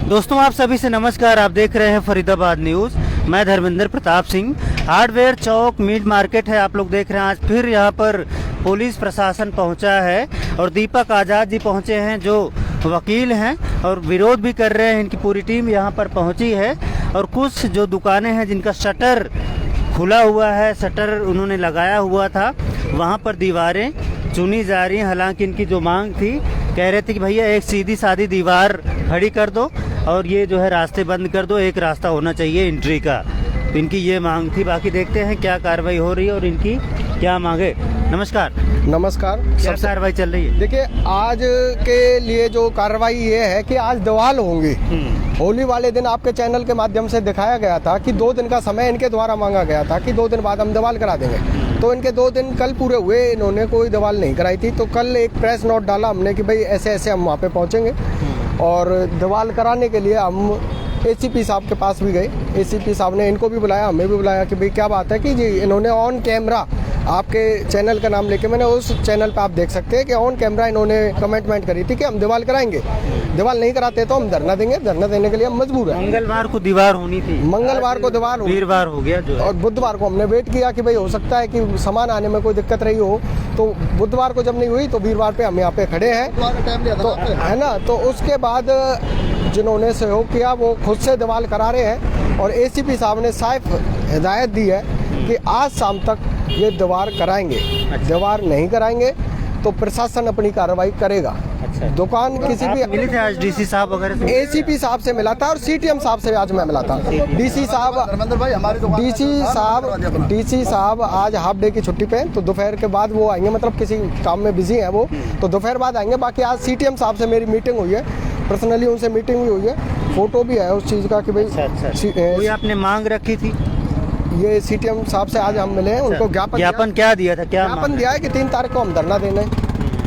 दोस्तों आप सभी से नमस्कार। आप देख रहे हैं फरीदाबाद न्यूज़। मैं धर्मेंद्र प्रताप सिंह। हार्डवेयर चौक मीट मार्केट है, आप लोग देख रहे हैं। आज फिर यहाँ पर पुलिस प्रशासन पहुँचा है और दीपक आज़ाद जी पहुँचे हैं जो वकील हैं और विरोध भी कर रहे हैं। इनकी पूरी टीम यहाँ पर पहुँची है और कुछ जो दुकानें हैं जिनका शटर खुला हुआ है, शटर उन्होंने लगाया हुआ था, वहाँ पर दीवारें चुनी जा रही हैं। हालांकि इनकी जो मांग थी, कह रहे थे कि भैया एक सीधी सादी दीवार खड़ी कर दो और ये जो है रास्ते बंद कर दो, एक रास्ता होना चाहिए एंट्री का। तो इनकी ये मांग थी। बाकी देखते हैं क्या कार्रवाई हो रही है और इनकी क्या मांगे। नमस्कार। नमस्कार। क्या कार्रवाई चल रही है? देखिए, आज के लिए जो कार्रवाई ये है कि आज दीवार होंगी। होली वाले दिन आपके चैनल के माध्यम से दिखाया गया था कि 2 दिन का समय इनके द्वारा मांगा गया था कि 2 दिन बाद हम दीवार करा देंगे। तो इनके 2 दिन कल पूरे हुए, इन्होंने कोई दीवार नहीं कराई थी। तो कल एक प्रेस नोट डाला हमने कि भाई ऐसे ऐसे हम वहाँ पे पहुँचेंगे और दीवार कराने के लिए हम एसीपी साहब के पास भी गए। एसीपी साहब ने इनको भी बुलाया, हमें भी बुलाया कि भाई क्या बात है कि जी इन्होंने ऑन कैमरा, आपके चैनल का नाम लेके, मैंने उस चैनल पे आप देख सकते हैं कि ऑन कैमरा इन्होंने कमिटमेंट करी थी कि हम दीवार कराएंगे। दीवार नहीं कराते तो हम धरना देंगे। धरना देने के लिए हम मजबूर हैं। मंगलवार को दीवार होनी थी, मंगलवार को दीवार हो, वीरवार हो गया जो है। और बुधवार को हमने वेट किया कि भाई हो सकता है कि सामान आने में कोई दिक्कत रही हो। तो बुधवार को जब नहीं हुई तो वीरवार पे हम यहाँ पे खड़े हैं, तो है ना। तो उसके बाद जिन्होंने सहयोग किया वो खुद से दीवार करा रहे हैं और एसीपी साहब ने साफ हिदायत दी है कि आज शाम तक ये दीवार कराएंगे। दीवार नहीं कराएंगे तो प्रशासन अपनी कार्रवाई करेगा। अच्छा। दुकान किसी भी मिले थे आज डीसी साहब वगैरह से? एसीपी साहब से मिला था और सीटीएम साहब से आज मैं मिला था। डीसी साहब आज हाफ डे की छुट्टी पे, तो दोपहर के बाद वो आएंगे, मतलब किसी काम में बिजी हैं वो, तो दोपहर बाद आएंगे। बाकी आज सीटीएम साहब से मेरी मीटिंग हुई है, पर्सनली उनसे मीटिंग भी हुई है, फोटो भी है उस चीज़ का कि भाई कोई आपने मांग रखी थी? ये सीटीएम साहब से आज हम मिले हैं, उनको ज्ञापन क्या दिया था? क्या ज्ञापन दिया है कि 3 तारीख को हम धरना देंगे,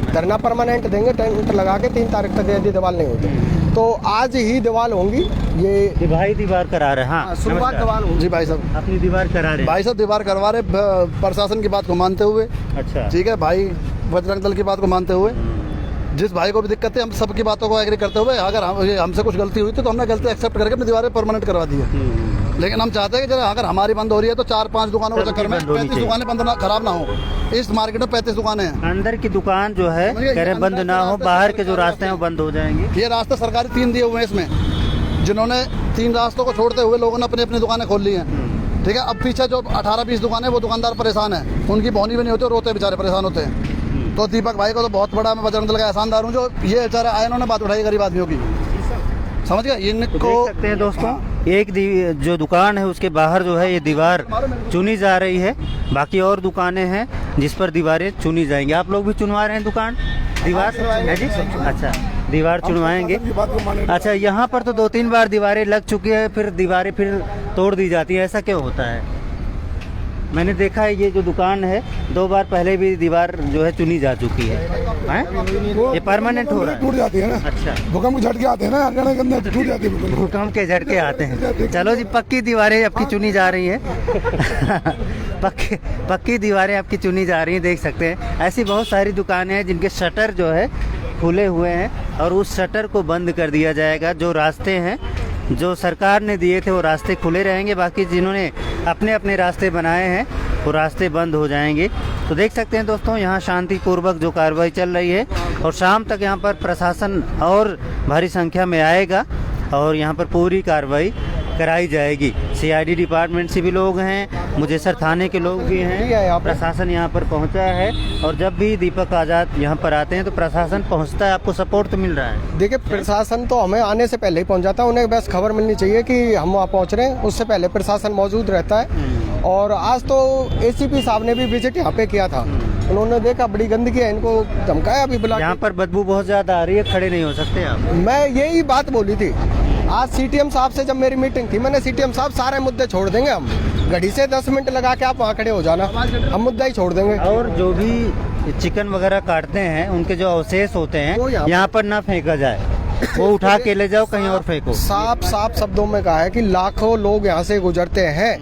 धरना परमानेंट देंगे, टेंट लगा के 3 तारीख तक यदि दीवार नहीं होती तो आज ही दीवार होंगी। ये भाई दीवार करा रहे हैं? हाँ, शुरुआत दीवार होगी। जी भाई साहब, अपनी दीवार करा रहे हैं। भाई साहब दीवार करवा रहे प्रशासन की बात को मानते हुए। अच्छा, ठीक है भाई, बजरंग दल की बात को मानते हुए, जिस भाई को भी दिक्कत है हम सबकी बातों को एग्री करते हुए, अगर हमसे कुछ गलती हुई तो हमने गलती एक्सेप्ट करके अपनी दीवारें परमानेंट करवा दी है। लेकिन हम चाहते हैं कि अगर हमारी बंद हो रही है तो 4-5 दुकानों के चक्कर में 35 दुकानें बंद ना, खराब ना हो। इस मार्केट में 35 दुकानें हैं। अंदर की दुकान जो है कह रहे बंद ना हो, बाहर के जो रास्ते हैं वो बंद हो जाएंगे। ये रास्ते सरकारी 3 दिए हुए हैं इसमें, जिन्होंने 3 रास्तों को छोड़ते हुए लोगों ने अपनी अपनी दुकानें खोल ली हैं। ठीक है, अब पीछे जो 18-20 दुकानें, वो दुकानदार परेशान है, उनकी बोनी भी नहीं होती, रोते बेचारे परेशान होते हैं। तो दीपक भाई को तो बहुत बड़ा, मैं बजरंग दल का एहसानदार हूँ जो ये बेचारे आए, इन्होंने बात उठाई गरीब आदमियों की, समझ गया। इनको देख सकते हैं दोस्तों, एक जो दुकान है उसके बाहर जो है ये दीवार चुनी जा रही है। बाकी और दुकानें हैं जिस पर दीवारें चुनी जाएंगी। आप लोग भी चुनवा रहे हैं दुकान, दीवार है जी? अच्छा, दीवार चुनवाएंगे। अच्छा, यहाँ पर तो 2-3 बार दीवारें लग चुकी है, फिर दीवारें फिर तोड़ दी जाती है, ऐसा क्यों होता है? मैंने देखा है ये जो दुकान है 2 बार पहले भी दीवार जो है चुनी जा चुकी है। ये परमानेंट हो रहा है? टूट जाती है ना। अच्छा, भूकंप के झटके आते हैं ना, हरियाणा के अंदर टूट जाती है। भूकंप के झटके आते हैं। चलो जी, पक्की दीवारें आपकी चुनी जा रही हैं। पक्की दीवारें आपकी चुनी जा रही हैं, देख सकते हैं। ऐसी बहुत सारी दुकानें हैं जिनके शटर जो है खुले हुए हैं और उस शटर को बंद कर दिया जाएगा। जो रास्ते हैं जो सरकार ने दिए थे वो रास्ते खुले रहेंगे, बाकी जिन्होंने अपने अपने रास्ते बनाए हैं वो रास्ते बंद हो जाएंगे। तो देख सकते हैं दोस्तों, यहाँ शांतिपूर्वक जो कार्रवाई चल रही है और शाम तक यहाँ पर प्रशासन और भारी संख्या में आएगा और यहाँ पर पूरी कार्रवाई कराई जाएगी। सीआईडी डिपार्टमेंट से भी लोग हैं, मुजेसर थाने के लोग भी हैं, प्रशासन यहाँ पर पहुँचा है। और जब भी दीपक आज़ाद यहाँ पर आते हैं तो प्रशासन पहुँचता है। आपको सपोर्ट तो मिल रहा है? देखिए, प्रशासन तो हमें आने से पहले ही पहुँच जाता है, उन्हें बस खबर मिलनी चाहिए कि हम वहाँ पहुँच रहे हैं, उससे पहले प्रशासन मौजूद रहता है। और आज तो एसीपी साहब ने भी विजिट यहाँ पे किया था, उन्होंने देखा बड़ी गंदगी है, इनको धमकाया भी, बुला। यहाँ पर बदबू बहुत ज़्यादा आ रही है, खड़े नहीं हो सकते आप? मैं यही बात बोली थी आज सीटीएम साहब से जब मेरी मीटिंग थी। मैंने सीटीएम साहब सारे मुद्दे छोड़ देंगे, हम घड़ी से 10 मिनट लगा के आप वहाँ खड़े हो जाना, हम मुद्दा ही छोड़ देंगे। और जो भी चिकन वगैरह काटते हैं उनके जो अवशेष होते हैं यहाँ पर ना फेंका जाए, वो उठा के ले जाओ कहीं और फेंको। साफ शब्दों में कहा है कि लाखों लोग यहाँ से गुजरते हैं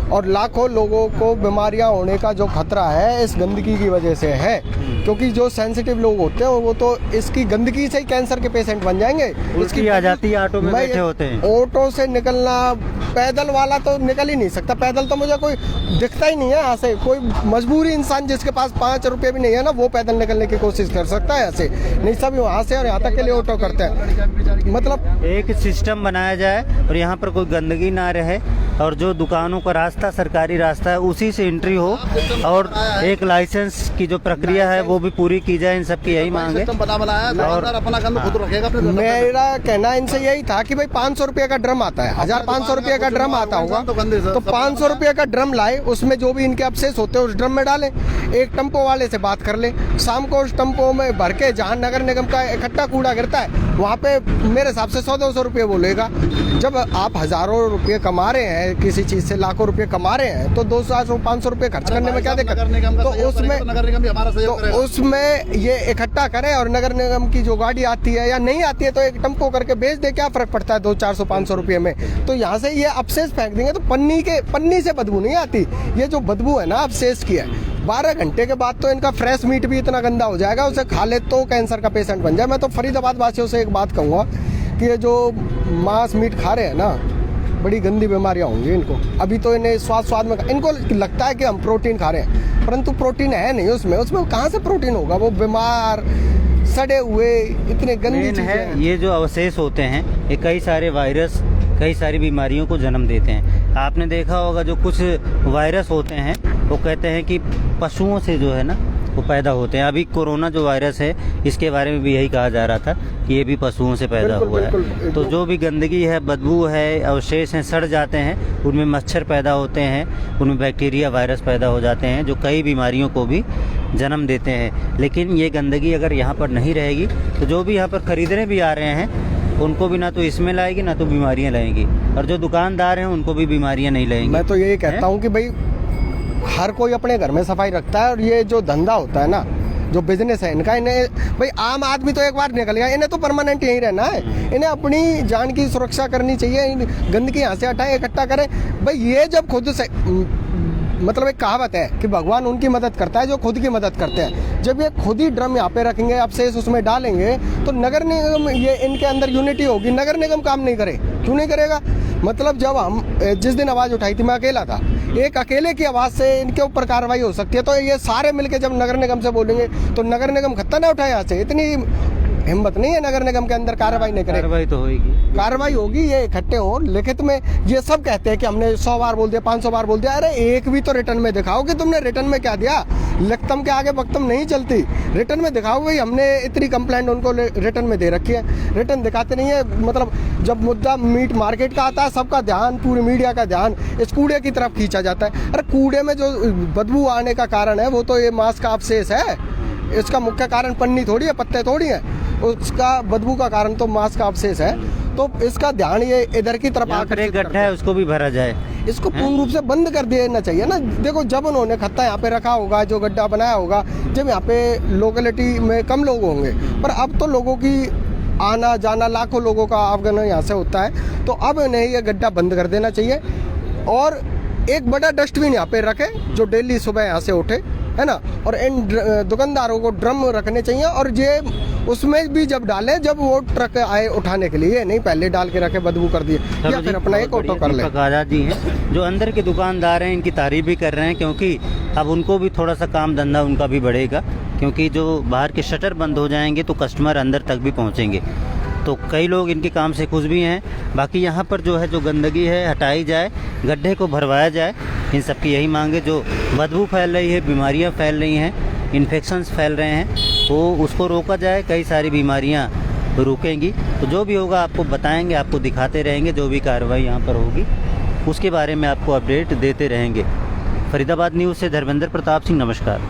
और लाखों लोगों को बीमारियां होने का जो खतरा है इस गंदगी की वजह से है, क्योंकि जो सेंसिटिव लोग होते हैं वो तो इसकी गंदगी से ही कैंसर के पेशेंट बन जाएंगे। उल्टी आ जाती है, ऑटो में बैठे होते हैं। ऑटो से निकलना, पैदल वाला तो निकल ही नहीं सकता, पैदल तो मुझे कोई दिखता ही नहीं है यहाँ से। कोई मजबूरी इंसान जिसके पास 5 रुपये भी नहीं है ना, वो पैदल निकलने की कोशिश कर सकता है ऐसे, नहीं सब वहाँ से और यहाँ तक के लिए ऑटो करते हैं। मतलब एक सिस्टम बनाया जाए और यहाँ पर कोई गंदगी ना रहे, और जो दुकानों का रास्ता सरकारी रास्ता है उसी से एंट्री हो, और एक लाइसेंस की जो प्रक्रिया है वो भी पूरी की जाए। इन सब की यही मांग है। और अपना गंद खुद रखेगा। मेरा कहना इनसे यही था कि भाई 500 रुपये का ड्रम आता है, 1500 रुपये का ड्रम आता होगा, तो 500 रुपये का ड्रम लाए, उसमें जो भी इनके अवशेष होते हैं उस ड्रम में डालें। एक टम्पो वाले से बात कर ले, शाम को उस टम्पो में भर के जहाँ नगर निगम का इकट्ठा कूड़ा गिरता है वहाँ पे मेरे हिसाब से 100-200 रुपये बोलेगा। जब आप हजारों रुपये कमा रहे हैं किसी चीज से, लाखों रुपये कमा रहे हैं, तो 200-500 रुपये खर्च करने में क्या दिक्कत? तो उसमें ये इकट्ठा करें और नगर निगम की जो गाड़ी आती है या नहीं आती है तो एक टम्पो करके बेच दे, क्या फर्क पड़ता है 200-400-500 रुपये में। तो यहाँ से ये अवशेष फेंक देंगे तो पन्नी से बदबू नहीं आती, ये जो बदबू है ना अवशेष की है, 12 घंटे के बाद तो इनका फ्रेश मीट भी इतना गंदा हो जाएगा, उसे खा ले तो कैंसर का पेशेंट बन जाए। मैं तो फरीदाबाद वासियों से एक बात कहूँगा कि ये जो मांस मीट खा रहे हैं ना, बड़ी गंदी बीमारियां होंगी इनको। अभी तो इन्हें स्वाद में इनको लगता है कि हम प्रोटीन खा रहे हैं, परंतु प्रोटीन है नहीं उसमें कहाँ से प्रोटीन होगा? वो बीमार सड़े हुए इतने गंदी चीजें हैं। ये जो अवशेष होते हैं ये कई सारे वायरस, कई सारी बीमारियों को जन्म देते हैं। आपने देखा होगा जो कुछ वायरस होते हैं वो कहते हैं कि पशुओं से जो है ना वो पैदा होते हैं। अभी कोरोना जो वायरस है इसके बारे में भी यही कहा जा रहा था कि ये भी पशुओं से पैदा हुआ है। तो जो भी गंदगी है, बदबू है, अवशेष हैं, सड़ जाते हैं, उनमें मच्छर पैदा होते हैं, उनमें बैक्टीरिया वायरस पैदा हो जाते हैं जो कई बीमारियों को भी जन्म देते हैं। लेकिन ये गंदगी अगर यहाँ पर नहीं रहेगी तो जो भी यहाँ पर खरीदने भी आ रहे हैं उनको भी ना तो इसमें लाएगी ना तो बीमारियाँ लाएंगी, और जो दुकानदार हैं उनको भी बीमारियाँ नहीं लाएंगी। मैं तो यही कहता हूँ कि भाई हर कोई अपने घर में सफाई रखता है, और ये जो धंधा होता है ना, जो बिजनेस है इनका, इन्हें भाई आम आदमी तो एक बार निकल गया, इन्हें तो परमानेंट यहीं रहना है। इन्हें अपनी जान की सुरक्षा करनी चाहिए, गंदगी यहाँ से हटाएं, इकट्ठा करें। भाई ये जब खुद से मतलब एक कहावत है कि भगवान उनकी मदद करता है जो खुद की मदद करते हैं। जब ये खुद ही ड्रम यहाँ पे रखेंगे, अवशेष उसमें डालेंगे, तो नगर निगम, ये इनके अंदर यूनिटी होगी, नगर निगम काम नहीं करे। क्यों नहीं करेगा? मतलब जब हम जिस दिन आवाज़ उठाई थी मैं अकेला था, एक अकेले की आवाज़ से इनके ऊपर कार्रवाई हो सकती है, तो ये सारे मिलके जब नगर निगम से बोलेंगे तो नगर निगम खत्ता ना उठाए यहाँ से। इतनी हिम्मत नहीं है नगर निगम के अंदर कार्रवाई नहीं करे। कार्रवाई तो होगी, कार्रवाई होगी, ये इकट्ठे हो लिखित में। ये सब कहते हैं कि हमने 100 बार बोल दिया, 500 बार बोल दिया, अरे एक भी तो रिटर्न में दिखाओ कि तुमने रिटर्न में क्या दिया। लिखतम के आगे वक्तम नहीं चलती, रिटर्न में दिखाओ भाई हमने इतनी कंप्लेंट उनको रिटर्न में दे रखी है। रिटर्न दिखाते नहीं है। मतलब जब मुद्दा मीट मार्केट का आता है सबका ध्यान, पूरी मीडिया का ध्यान इस कूड़े की तरफ खींचा जाता है। अरे कूड़े में जो बदबू आने का कारण है वो तो ये मांस का अवशेष है, इसका मुख्य कारण पन्नी थोड़ी है, पत्ते थोड़ी है, उसका बदबू का कारण तो मांस का अवशेष है। तो इसका ध्यान ये इधर की तरफ आकर एक गड्ढा है उसको भी भरा जाए, इसको पूर्ण रूप से बंद कर देना चाहिए ना। देखो जब उन्होंने खत्ता यहाँ पे रखा होगा, जो गड्ढा बनाया होगा, जब यहाँ पे लोकेलिटी में कम लोग होंगे, पर अब तो लोगों की आना जाना, लाखों लोगों का आवागमन यहाँ से होता है, तो अब इन्हें ये गड्ढा बंद कर देना चाहिए। और एक बड़ा डस्टबिन यहाँ पे रखे जो डेली सुबह यहाँ से उठे, है ना। और इन दुकानदारों को ड्रम रखने चाहिए, और ये उसमें भी जब डालें जब वो ट्रक आए उठाने के लिए, नहीं पहले डाल के रखे बदबू कर दिए, या फिर अपना एक ऑटो कर ले। आजाद जी हैं जो अंदर के दुकानदार हैं, इनकी तारीफ भी कर रहे हैं, क्योंकि अब उनको भी थोड़ा सा काम धंधा उनका भी बढ़ेगा, क्योंकि जो बाहर के शटर बंद हो जाएंगे तो कस्टमर अंदर तक भी पहुंचेंगे। तो कई लोग इनके काम से खुश भी हैं। बाकी यहाँ पर जो है जो गंदगी है हटाई जाए, गड्ढे को भरवाया जाए, इन सब की यही मांग है। जो बदबू फैल रही है, बीमारियाँ फैल रही हैं, इन्फेक्शंस फैल रहे हैं, तो उसको रोका जाए, कई सारी बीमारियाँ रुकेंगी। तो जो भी होगा आपको बताएंगे, आपको दिखाते रहेंगे, जो भी कार्रवाई यहाँ पर होगी उसके बारे में आपको अपडेट देते रहेंगे। फरीदाबाद न्यूज़ से धर्मेंद्र प्रताप सिंह, नमस्कार।